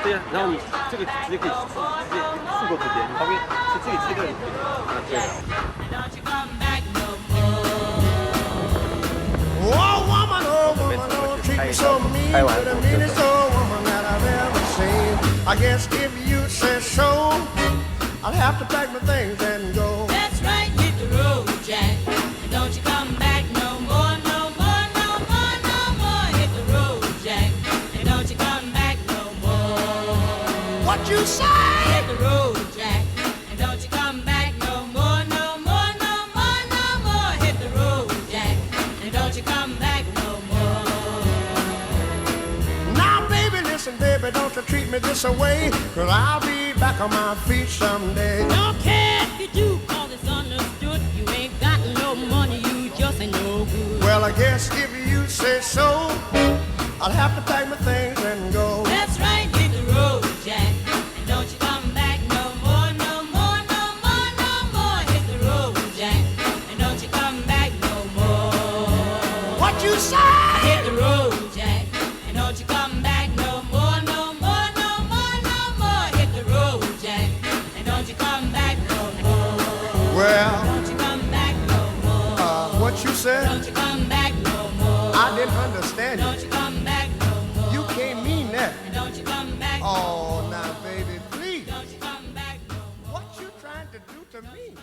对呀，然后你这个直接可以直接竖过这边，你旁边是这里切断，啊，对的。Oh woman, oh treat me so mean. You're the meanest old woman that I've ever seen. I guess if you say so, I'll have to pack my things and go. That's right, hit the road, Jack. And don't you come back no more, no more, no more, no more. Hit the road, Jack. And don't you come back no more. What you say? Hit the road, Jack. And don't you come back no more, no more, no more, no more. Hit the road, Jack. And don't you come back no more. Now, baby, listen, baby, don't you treat me this away, 'cause I'll be back on my feet someday. Don't care if you do, 'cause it's understood. You ain't got no money, you just ain't no good. Well, I guess if you say so, I'll have to pack my things and go. That's right, hit the road, Jack. And don't you come back no more, no more, no more, no more. Hit the road, Jack. And don't you come back no more. What you say? Hit the road, Jack. And don't you come back no more, no more, no more, no more. Hit the road, Jack. And don't you come back no more. Well, Don't you come back no more. what you said? Don't you come back no more. I didn't understand Don't you. you come back no more. You can't mean that. And don't you come back no more. Oh, now, baby, please. Don't you come back no more. What you trying to do to me?